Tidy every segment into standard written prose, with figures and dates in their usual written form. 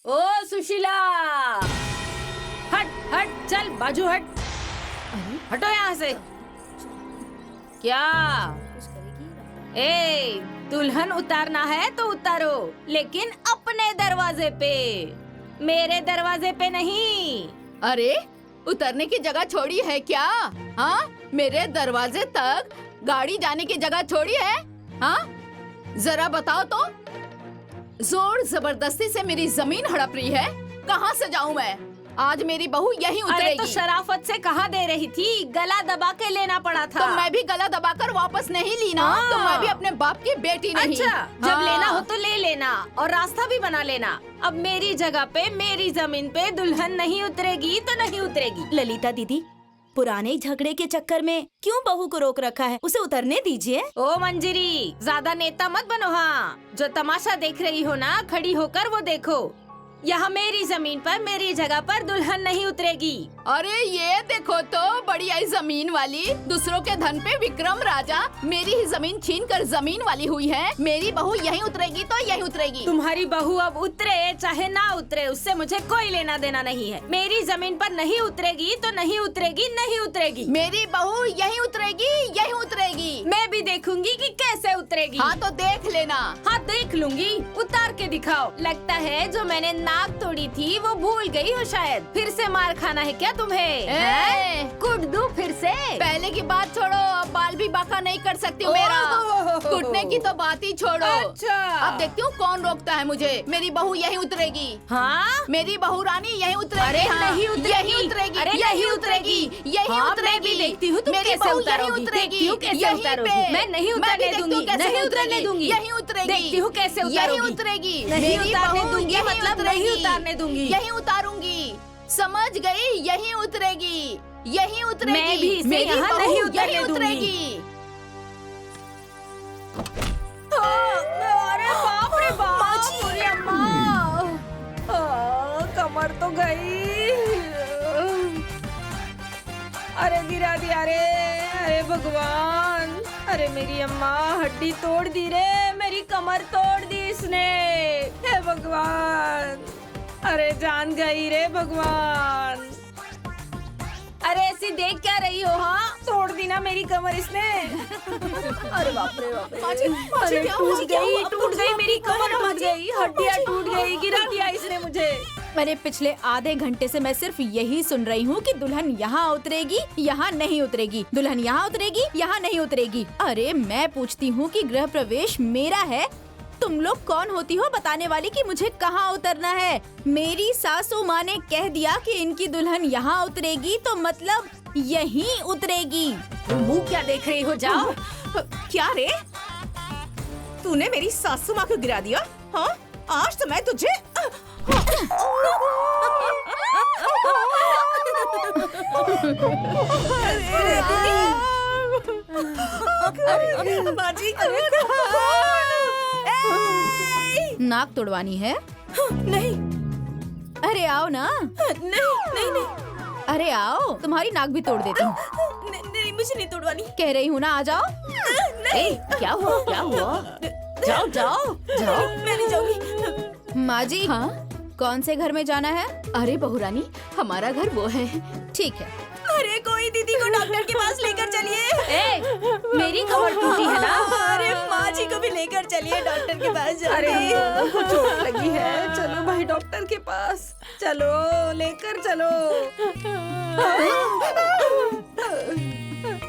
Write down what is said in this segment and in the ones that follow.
ओ सुशीला, हट हट, चल बाजू हट। हटो यहाँ से। क्या? ए, दुल्हन उतारना है तो उतारो, लेकिन अपने दरवाजे पे, मेरे दरवाजे पे नहीं। अरे, उतरने की जगह छोड़ी है क्या? हाँ, मेरे दरवाजे तक गाड़ी जाने की जगह छोड़ी है? हाँ, जरा बताओ तो। जोर जबरदस्ती से मेरी जमीन हड़प रही है। कहाँ से जाऊँ मैं? आज मेरी बहू यहीं अरे उतरेगी। तो शराफत से कहाँ दे रही थी? गला दबा के लेना पड़ा था। तो मैं भी गला दबाकर वापस नहीं ली ना। हाँ। तो मैं भी अपने बाप की बेटी नहीं। अच्छा, जब हाँ। लेना हो तो ले लेना और रास्ता भी बना लेना। अब मेरी जगह पे, मेरी जमीन पे दुल्हन नहीं उतरेगी तो नहीं उतरेगी। ललिता दीदी, पुराने झगड़े के चक्कर में क्यों बहू को रोक रखा है? उसे उतरने दीजिए। ओ मंजरी, ज्यादा नेता मत बनो। हाँ, जो तमाशा देख रही हो ना, खड़ी होकर वो देखो। यहाँ मेरी जमीन पर, मेरी जगह पर दुल्हन नहीं उतरेगी। अरे ये देखो तो, बड़ी आई जमीन वाली दूसरों के धन पे विक्रम राजा मेरी ही जमीन छीन कर जमीन वाली हुई है। मेरी बहू यहीं उतरेगी तो यहीं उतरेगी। तुम्हारी बहू अब उतरे चाहे ना उतरे, उससे मुझे कोई लेना देना नहीं है। मेरी जमीन पर नहीं उतरेगी तो नहीं उतरेगी, नहीं उतरेगी। मेरी बहू यहीं उतरेगी, यहीं उतरेगी। मैं भी देखूंगी कि कैसे उतरेगी। हाँ तो देख लेना। हाँ देख लूंगी, उतार के दिखाओ। लगता है जो मैंने नाक तोड़ी थी वो भूल गई हो शायद। फिर से मार खाना है क्या तुम्हें? हैं? कूट दूं फिर से? पहले की बात छोड़ो, अब बाल भी बाका नहीं कर सकती हूँ मेरा। कूटने की तो बात ही छोड़ो। अच्छा। अब देखती हूँ कौन रोकता है मुझे। मेरी बहू यहीं उतरेगी। हाँ, मेरी बहू रानी यहीं उतरेगी। अरे हाँ, नहीं उतरेगी। यहीं उतरेगी। अरे यहीं नहीं उतरेगी। यहीं हाँ, उतरेगी। मैं भी देखती हूँ तुम मेरी कैसे बहू उतारोगी। यहीं उतरेगी। देखती हूँ कैसे यहीं उतारोगी। पे। मैं नहीं मैं उतरने भी देखती हूँ दूंगी, कैसे नहीं उतरने दूंगी। यहीं उतरेगी। देखती हूँ कैसे यहीं उतारोगी। उतरेगी। नहीं मेरी उतारने बहू दूंगी, यहीं मतलब नहीं उतरेगी। उतारने दूंगी। यहीं उतारूंगी। समझ गई? यहीं उतरेगी। यहीं उतरेगी। मैं भी इसे मेरी यहाँ बहू नहीं उतरने यहीं दूंगी। उतरेगी। अरे बाप रे बाप, पूरी अम्मा। कमर तो गई। अरे गिरा दिया रे। अरे भगवान, अरे मेरी अम्मा हड्डी तोड़ दी रे, मेरी कमर तोड़ दी इसने। हे भगवान, अरे जान गई रे भगवान। अरे ऐसी देख क्या रही हो? हाँ, तोड़ दी ना मेरी कमर इसने। अरे बाप रे बाप रे। अरे टूट गई मेरी कमर, टूट गई, हड्डियाँ टूट गई, गिरा दिया इसने मुझे। मैंने पिछले आधे घंटे से मैं सिर्फ यही सुन रही हूँ कि दुल्हन यहाँ उतरेगी, यहाँ नहीं उतरेगी, दुल्हन यहाँ उतरेगी, यहाँ नहीं उतरेगी। अरे मैं पूछती हूँ कि गृह प्रवेश मेरा है, तुम लोग कौन होती हो बताने वाली कि मुझे कहाँ उतरना है? मेरी सासू माँ ने कह दिया कि इनकी दुल्हन यहाँ उतरेगी तो मतलब यहीं उतरेगी। मुंह क्या देख रही हो? जाओ। क्या रे, तूने मेरी सासू माँ को गिरा दिया? हाँ, आज तो मैं तुझे बाजी नाक तोड़वानी है? नहीं अरे आओ ना। नहीं नहीं नहीं अरे आओ, तुम्हारी नाक भी तोड़ देती हूँ। नहीं, मुझे नहीं तोड़वानी। कह रही हूँ ना, आ जाओ। नहीं, क्या हुआ? क्या हुआ? जाओ जाओ जाओ। मैं नहीं जाऊंगी। माँ जी, हाँ? कौन से घर में जाना है? अरे बहू रानी, हमारा घर वो है। ठीक है। अरे कोई दीदी को डॉक्टर के पास लेकर चलिए। मेरी कमर टूटी है ना? अरे माँ जी को भी लेकर चलिए डॉक्टर के पास अरे जल्दी। उनको चोट लगी है, चलो भाई डॉक्टर के पास चलो, लेकर चलो।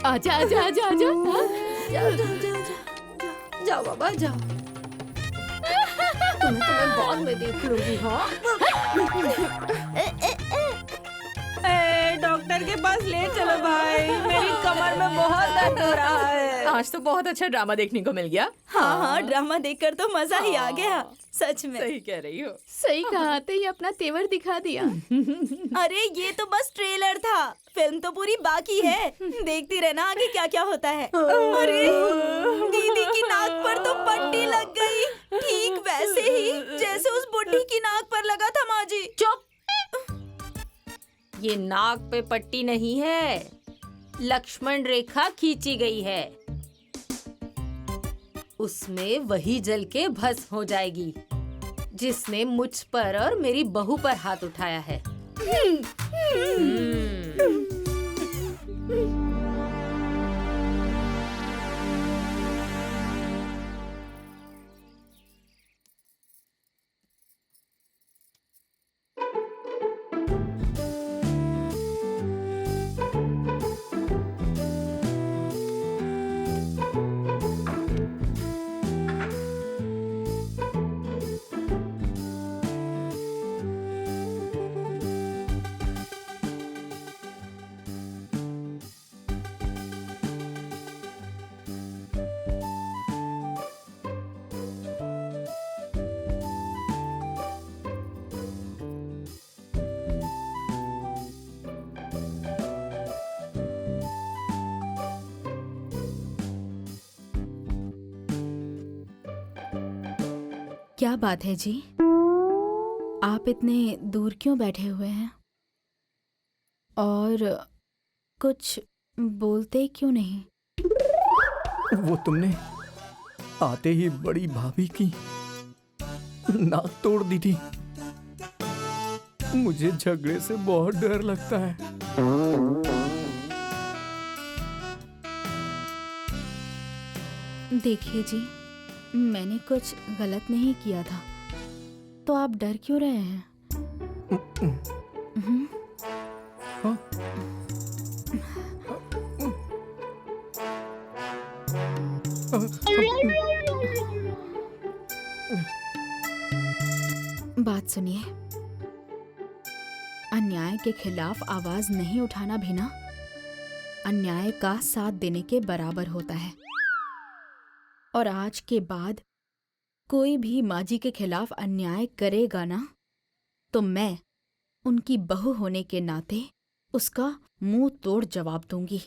आजा आजा आजा आजा। जाओ बाबा जाओ, तुम्हें बाद में देख लूंगी। हाँ, डॉक्टर के पास ले चलो भाई, मेरी कमर में बहुत दर्द हो रहा है। आज तो बहुत अच्छा ड्रामा देखने को मिल गया। हाँ, ड्रामा देखकर तो मजा ही आ गया, सच में। सही कह रही हो। सही कहा, तो ये अपना तेवर दिखा दिया। अरे ये तो बस ट्रेलर था, फिल्म तो पूरी बाकी है। देखती रहना आगे क्या क्या होता है। अरे दीदी की नाक पर तो पट्टी लग गई, ठीक वैसे ही जैसे उस बुढ़ी की नाक पर लगा था। माँ जी चुप, ये नाक पे पट्टी नहीं है, लक्ष्मण रेखा खींची गई है। उसमें वही जल के भस्म हो जाएगी जिसने मुझ पर और मेरी बहू पर हाथ उठाया है। क्या बात है जी? आप इतने दूर क्यों बैठे हुए हैं और कुछ बोलते क्यों नहीं? वो तुमने आते ही बड़ी भाभी की नाक तोड़ दी थी। मुझे झगड़े से बहुत डर लगता है। देखिए जी, मैंने कुछ गलत नहीं किया था, तो आप डर क्यों रहे हैं? हाँ? बात सुनिए, अन्याय के खिलाफ आवाज नहीं उठाना भी ना अन्याय का साथ देने के बराबर होता है। और आज के बाद कोई भी माँ जी के खिलाफ अन्याय करेगा ना, तो मैं उनकी बहू होने के नाते उसका मुंह तोड़ जवाब दूंगी।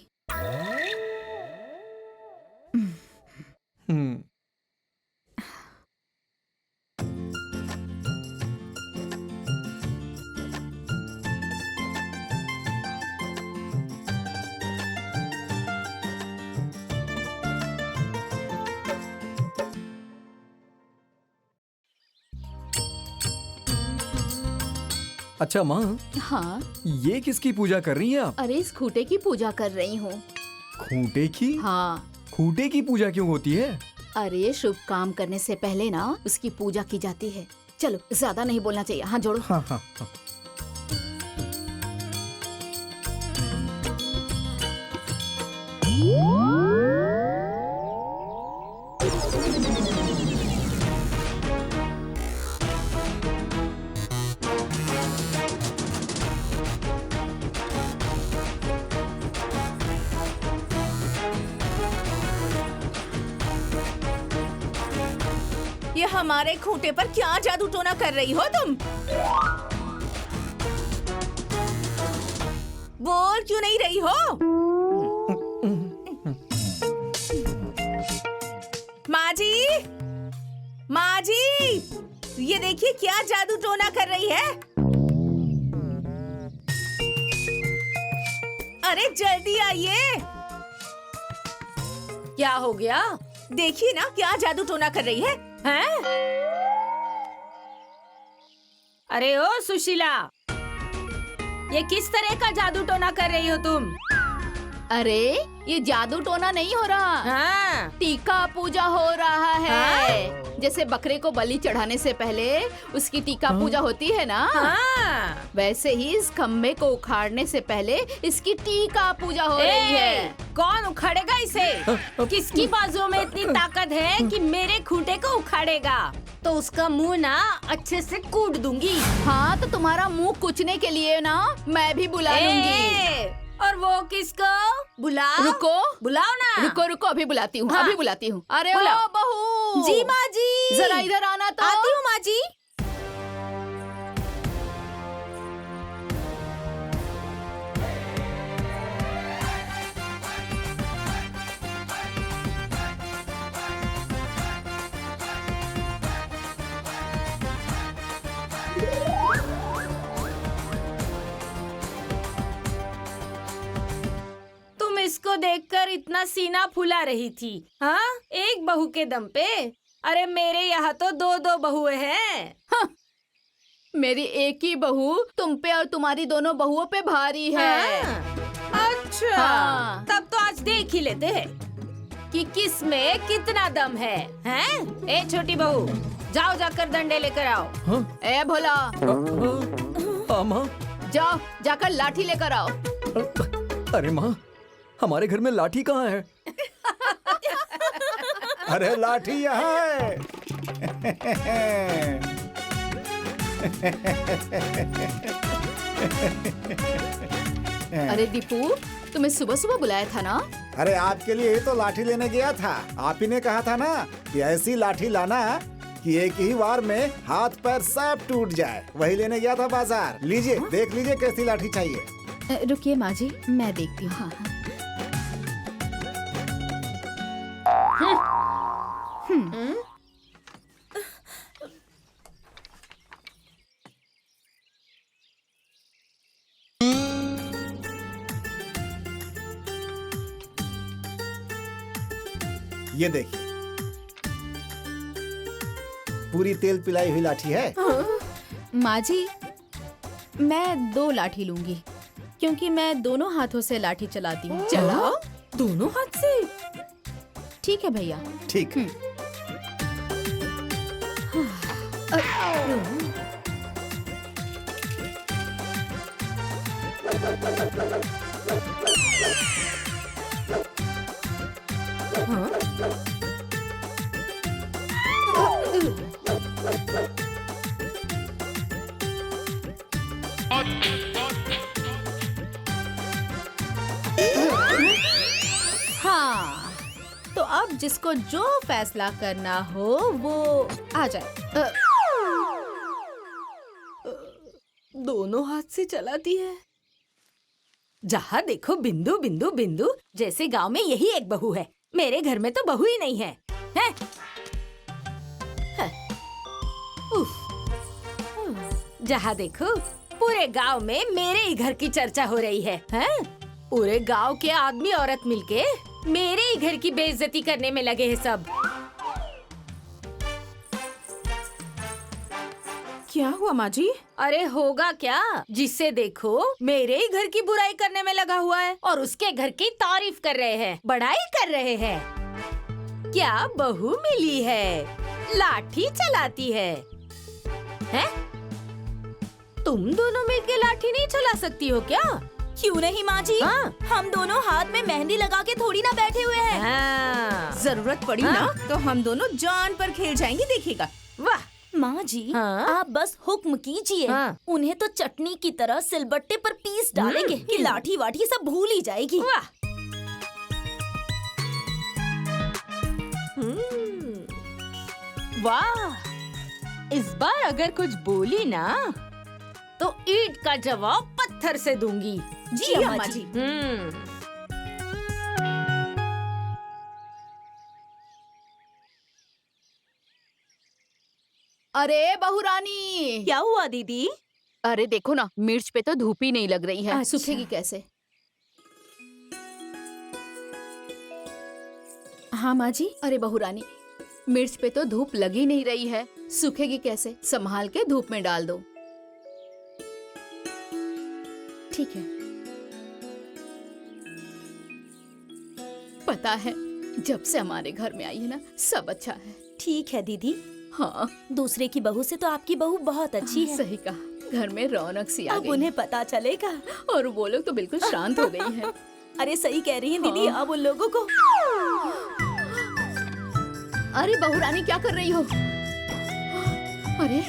अच्छा माँ, हाँ, ये किसकी पूजा कर रही हैं आप? अरे इस खूंटे की पूजा कर रही हूँ। खूंटे की? हाँ, खूंटे की पूजा क्यों होती है? अरे शुभ काम करने से पहले ना उसकी पूजा की जाती है। चलो, ज्यादा नहीं बोलना चाहिए। हाँ, जोड़ो। हाँ हाँ हाँ। ये हमारे खूंटे पर क्या जादू टोना कर रही हो तुम? बोल क्यों नहीं रही हो? माँ जी, माँ जी, ये देखिए क्या जादू टोना कर रही है। अरे जल्दी आइए। क्या हो गया? देखिए ना क्या जादू टोना कर रही है। हैं? अरे ओ सुशीला, ये किस तरह का जादू टोना कर रही हो तुम? अरे ये जादू टोना नहीं हो रहा, हाँ। टीका पूजा हो रहा है। हाँ? जैसे बकरे को बलि चढ़ाने से पहले उसकी टीका पूजा होती है ना, हाँ। वैसे ही इस खम्भे को उखाड़ने से पहले इसकी टीका पूजा हो रही है। कौन उखाड़ेगा इसे? किसकी बाजुओं में इतनी ताकत है कि मेरे खूंटे को उखाड़ेगा? तो उसका मुंह ना अच्छे से कूट दूंगी। हाँ, तो तुम्हारा मुंह कुचने के लिए ना मैं भी बुला लूंगी। और वो किसको? बुलाओ। रुको, बुलाओ ना। रुको रुको, अभी बुलाती हूँ। हाँ। अभी बुलाती हूँ। अरे ओ बुलाओ। बहू। जी माँ जी, जरा इधर आना तो। आती हूँ माँ जी। तुम इसको देखकर और इतना सीना फुला रही थी? हाँ, एक बहू के दम पे? अरे मेरे यहाँ तो दो दो बहुएं हैं। हाँ, मेरी एक ही बहू तुम पे और तुम्हारी दोनों बहुओं पे भारी है। हाँ, अच्छा, हाँ। तब तो आज देख ही लेते हैं कि किस में कितना दम है। हैं? ए छोटी बहू, जाओ जाकर डंडे लेकर आओ। हाँ? ए भोला, माँ, जाओ जाकर लाठी लेकर आओ। अरे माँ, हमारे घर में लाठी कहाँ है? अरे लाठी यहाँ है। अरे दीपू, तुम्हें सुबह सुबह बुलाया था ना? अरे आपके लिए ही तो लाठी लेने गया था। आप ही ने कहा था ना कि ऐसी लाठी लाना कि एक ही बार में हाथ पैर सब टूट जाए। वही लेने गया था बाजार। लीजिए, देख लीजिए कैसी लाठी चाहिए। रुकिए माँ जी, मैं देखती हूँ। हाँ, ये देखिए, पूरी तेल पिलाई हुई लाठी है। माँ जी, मैं 2 लाठी लूंगी क्योंकि मैं दोनों हाथों से लाठी चलाती हूँ। चलाओ। दोनों हाथ से? ठीक है भैया। ठीक है। हाँ, तो अब जिसको जो फैसला करना हो वो आ जाए। दोनों हाथ से चलाती है। जहाँ देखो बिंदु बिंदु बिंदु, जैसे गांव में यही एक बहू है। मेरे घर में तो बहू ही नहीं है, हैं? उफ। जहाँ देखो पूरे गांव में मेरे ही घर की चर्चा हो रही है, हैं? पूरे गांव के आदमी औरत मिलके मेरे ही घर की बेइज्जती करने में लगे हैं सब। क्या हुआ माँ जी? अरे होगा क्या, जिससे देखो मेरे ही घर की बुराई करने में लगा हुआ है और उसके घर की तारीफ कर रहे हैं, बड़ाई कर रहे हैं। क्या बहू मिली है, लाठी चलाती है, हैं? तुम दोनों मिलके लाठी नहीं चला सकती हो क्या? क्यों नहीं माँ जी? हाँ। हम दोनों हाथ में मेहंदी लगा के थोड़ी ना बैठे हुए हैं। हाँ। जरूरत पड़ी हाँ। ना तो हम दोनों जान पर खेल जाएंगे, देखिएगा। वाह। माँ जी, हाँ? आप बस हुक्म कीजिए। हाँ। उन्हें तो चटनी की तरह सिलबट्टे पर पीस डालेंगे कि लाठी वाठी सब भूल ही जाएगी। वाह। वाह, इस बार अगर कुछ बोली ना तो ईंट का जवाब पत्थर से दूंगी। जी अम्मा जी। अरे बहू रानी, क्या हुआ दीदी? अरे देखो ना, मिर्च पे तो धूप ही नहीं लग रही है। अच्छा। सूखेगी कैसे? हाँ माँ जी। अरे बहू रानी, मिर्च पे तो धूप लग ही नहीं रही है, सूखेगी कैसे? संभाल के धूप में डाल दो। ठीक है। पता है, जब से हमारे घर में आई है ना, सब अच्छा है। ठीक है दीदी, हाँ, दूसरे की बहू से तो आपकी बहू बहुत अच्छी है। सही कहा। घर में रौनक सी आ अब गई उन्हें पता चलेगा। और वो लोग तो बिल्कुल शांत हो गई हैं। अरे सही कह रही हैं दीदी, हाँ। अब उन लोगों को। अरे बहू रानी, क्या कर रही हो? अरे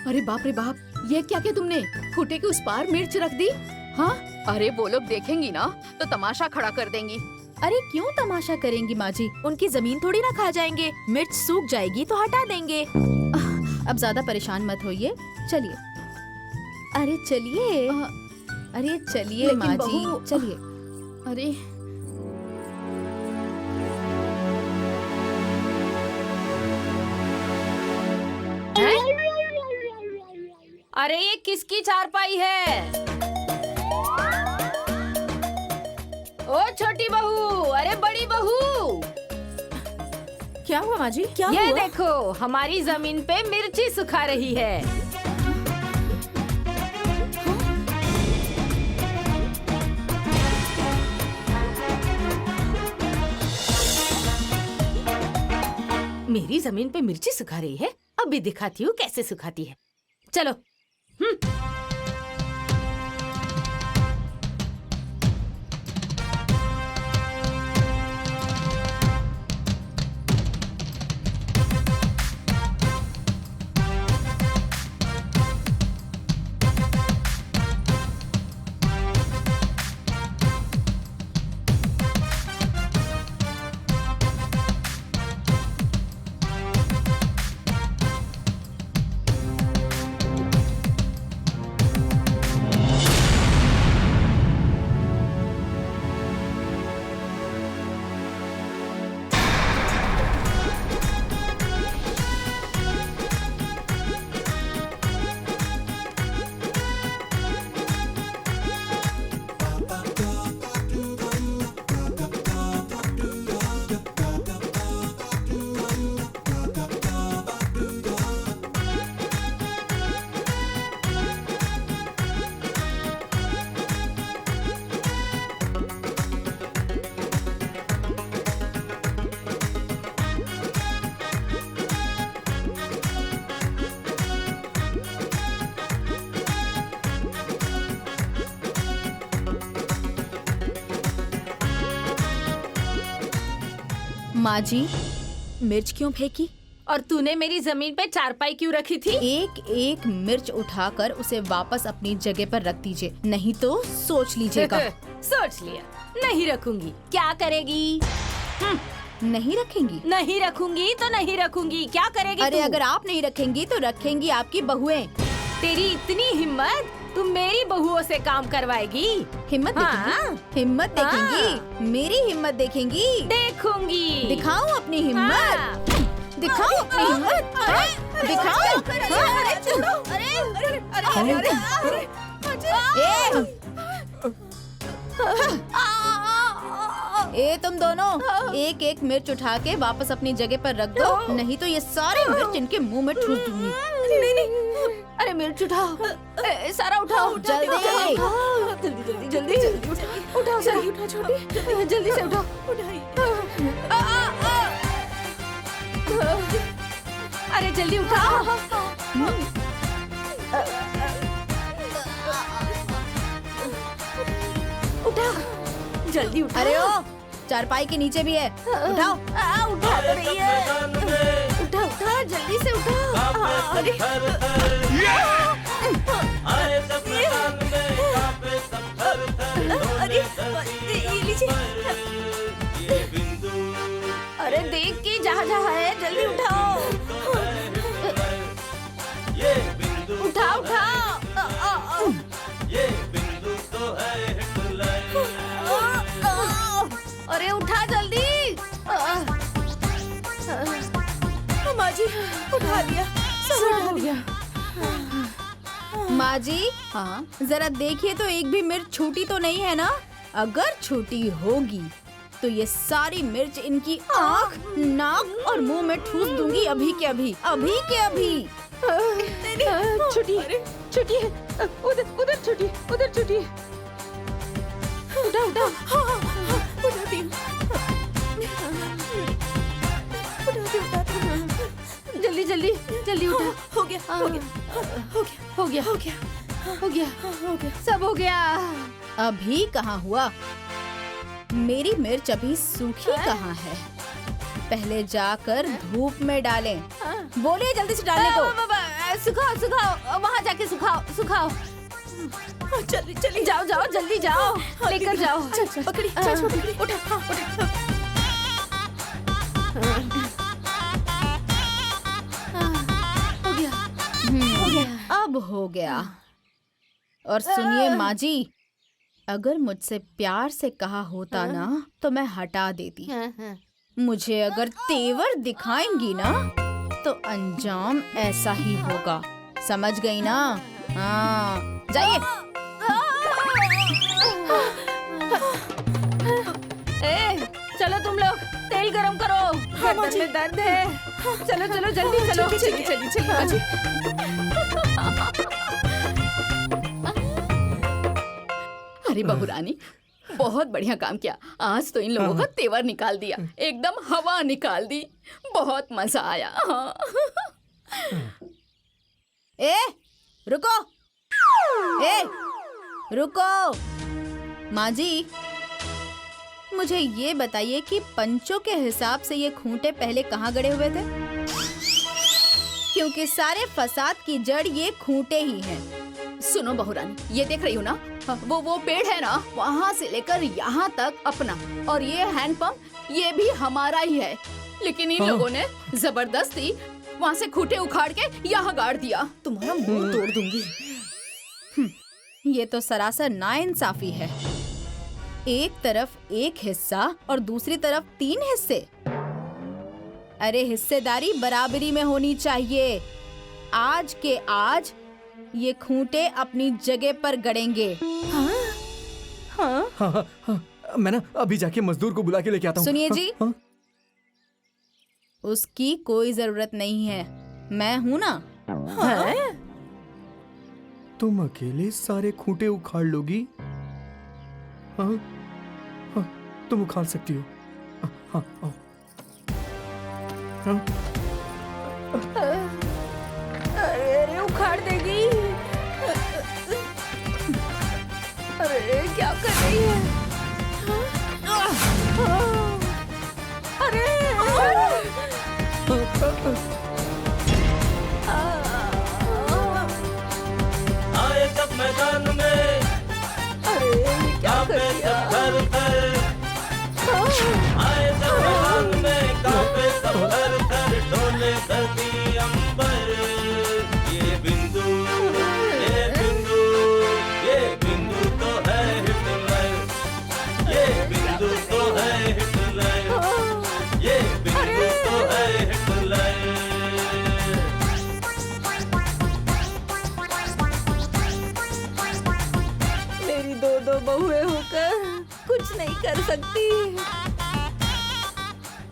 अरे बाप रे बाप, ये क्या किया तुमने? खूंटे के उस पार मिर्च रख दी? हाँ, अरे वो लोग देखेंगी ना तो तमाशा खड़ा कर देंगी। अरे क्यों तमाशा करेंगी माँ जी? उनकी जमीन थोड़ी ना खा जाएंगे। मिर्च सूख जाएगी तो हटा देंगे। अब ज्यादा परेशान मत होइए, चलिए। अरे चलिए, अरे चलिए लेकिन माँ जी, बहू- चलिए। अरे अरे ये किसकी चारपाई है? ओ छोटी बहू, अरे बड़ी बहू, क्या हुआ माँ जी? क्या ये हुआ? देखो हमारी जमीन पे मिर्ची सुखा रही है। मेरी जमीन पे मिर्ची सुखा रही है, अभी दिखाती हूँ कैसे सुखाती है। चलो। माँ जी, मिर्च क्यों फेंकी? और तूने मेरी जमीन पे चारपाई क्यों रखी थी? एक एक मिर्च उठाकर उसे वापस अपनी जगह पर रख दीजिए, नहीं तो सोच लीजिएगा। सोच लिया, नहीं रखूंगी। क्या करेगी? नहीं रखेंगी? नहीं रखूंगी तो नहीं रखूंगी, क्या करेगी? अरे तू? अगर आप नहीं रखेंगी तो रखेंगी आपकी बहुएं। तेरी इतनी हिम्मत, तू मेरी बहुओं से काम करवाएगी? हिम्मत हाँ। देखेंगी? हिम्मत देखेंगी? मेरी हिम्मत देखेंगी? देखूंगी। दिखाऊं अपनी हिम्मत? हाँ। दिखाऊं अपनी हिम्मत? दिखाऊं? ए तुम दोनों एक एक मिर्च उठा के वापस अपनी जगह पर रख दो, नहीं तो ये सारी मिर्च इनके मुंह में ठूस दूंगी। नहीं नहीं, अरे मिर्च उठाओ, सारा उठाओ, जल्दी। जल्दी जल्दी जल्दी उठाओ, जल्दी उठाओ छोटी, जल्दी से उठाओ। अरे जल्दी उठाओ। उठाओ, जल्दी उठाओ। अरे ओ चारपाई के नीचे भी है, उठाओ। उठा तो रही है। उठा उठा, जल्दी से उठा। अरे अरे ये लीजिए। अरे देख के जहाँ जहाँ है जल्दी उठाओ। उठा उठा। अरे उठा जल्दी। माँ जी उठा लिया, सब उठा लिया। माँ जी, हाँ जरा देखिए तो एक भी मिर्च छूटी तो नहीं है ना? अगर छूटी होगी तो ये सारी मिर्च इनकी आँख, नाक और मुंह में ठूस दूंगी अभी के अभी, अभी के अभी। छुट्टी छुट्टी है, उधर उधर छुट्टी, उधर छुट्टी। उठा उठा। उठाती हूँ। जल्दी जल्दी जल्दी उठा। हो गया, हो गया, हो गया, हो गया हो गया, हो गया, हो गया। सब हो गया। अभी कहाँ हुआ? मेरी मिर्च अभी सूखी कहाँ है? पहले जाकर धूप में डालें। बोलिए जल्दी से डालने को। सुखाओ सुखाओ, वहाँ जाके सुखाओ सुखाओ। चलिए चलिए, जाओ जाओ जल्दी जाओ, लेकर जाओ। पकड़ी, चल पकड़ी, उठा, हाँ, उठा। हो गया। अब हो गया। और सुनिए माँ जी, अगर मुझसे प्यार से कहा होता ना तो मैं हटा देती। मुझे अगर तेवर दिखाएंगी ना तो अंजाम ऐसा ही होगा, समझ गई ना? हाँ जाइए। गरम करो। गर्दन में दर्द है। चलो चलो जल्दी चलो। चलिए चलिए चलिए माँ जी। अरे बहू रानी, बहुत बढ़िया काम किया। आज तो इन लोगों का तेवर निकाल दिया, एकदम हवा निकाल दी। बहुत मजा आया। हाँ। ए रुको, ए रुको। माँ जी, मुझे ये बताइए कि पंचों के हिसाब से ये खूंटे पहले कहाँ गड़े हुए थे? क्योंकि सारे फसाद की जड़ ये खूंटे ही हैं। सुनो बहू रानी, ये देख रही हो ना, वो पेड़ है ना, वहाँ से लेकर यहाँ तक अपना, और ये हैंडपंप ये भी हमारा ही है। लेकिन इन लोगों ने जबरदस्ती वहाँ से खूंटे उखाड़ के यहाँ गाड़ दिया। तुम्हारा मुंह तोड़ दूंगी। ये तो सरासर नाइंसाफी है। एक तरफ एक हिस्सा और दूसरी तरफ 3 हिस्से। अरे हिस्सेदारी बराबरी में होनी चाहिए। आज के आज ये खूंटे अपनी जगह पर गड़ेंगे। हाँ, हाँ, हाँ, मैं ना अभी जाके मजदूर को बुला के लेके आता हूँ। सुनिए जी, हाँ? उसकी कोई जरूरत नहीं है, मैं हूँ ना। हैं? तुम अकेले सारे खूंटे उखाड़ लोगी? हाँ, हाँ, तुम उखाड़ सकती हो। हाँ, हाँ, आओ। हाँ, अरे अरे उखाड़ देगी। अरे क्या कर रही है? अरे आए जब मैदान में अरे क्या कर कांपे दिया? सब थर थर। आए जब मैदान में कांपे सब थर थर, डोले धरती अंबर। ये बिंदु तो है हिटलर। ये बिंदु तो है हिटलर। ये बिंदु तो है हिटलर। मेरी 2 बहुएं होकर कुछ नहीं कर सकती।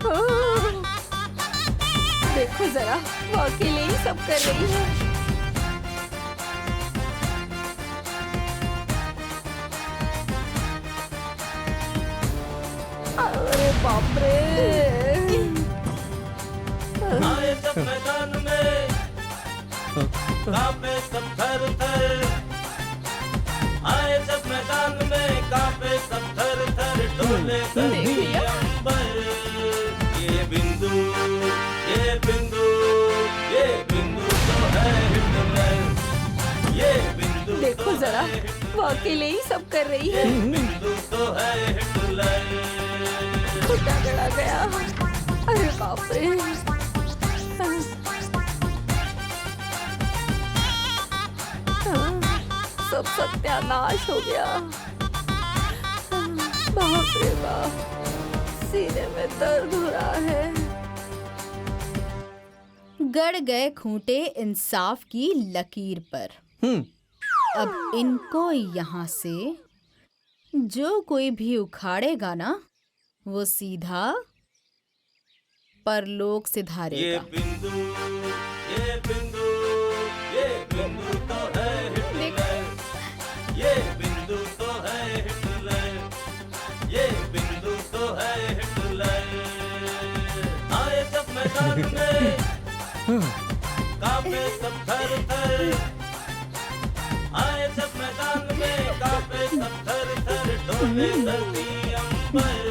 ओह, देखो जरा, वो अकेले ही सब कर रही है। अरे बाप रे। आए जब मैदान में कांपे सब थर थर। आए जब मैदान में कांपे सब थर थर, डोले धरती अंबर। ये बिंदु तो है हिटलर। ये बिंदु देखो जरा, वो अकेले ही सब कर रही है। बिंदु तो है हिटलर। खुदा गड़ा गया। अरे बाप रे। सब सत्यानाश हो गया। बाप रे बाप, सीने में दर्द हो रहा है। गड़ गए खूंटे इंसाफ की लकीर पर। अब इनको यहाँ से जो कोई भी उखाड़ेगा ना, वो सीधा परलोक से ये धारेगा। बिंदु तो है हिटलर। ये बिंदु तो है हिटलर। ये बिंदु तो है हिटलर। आए जब मैदान में कांपे सब थर थर। आए जब मैदान में कांपे सब थर थर, डोले धरती अंबर।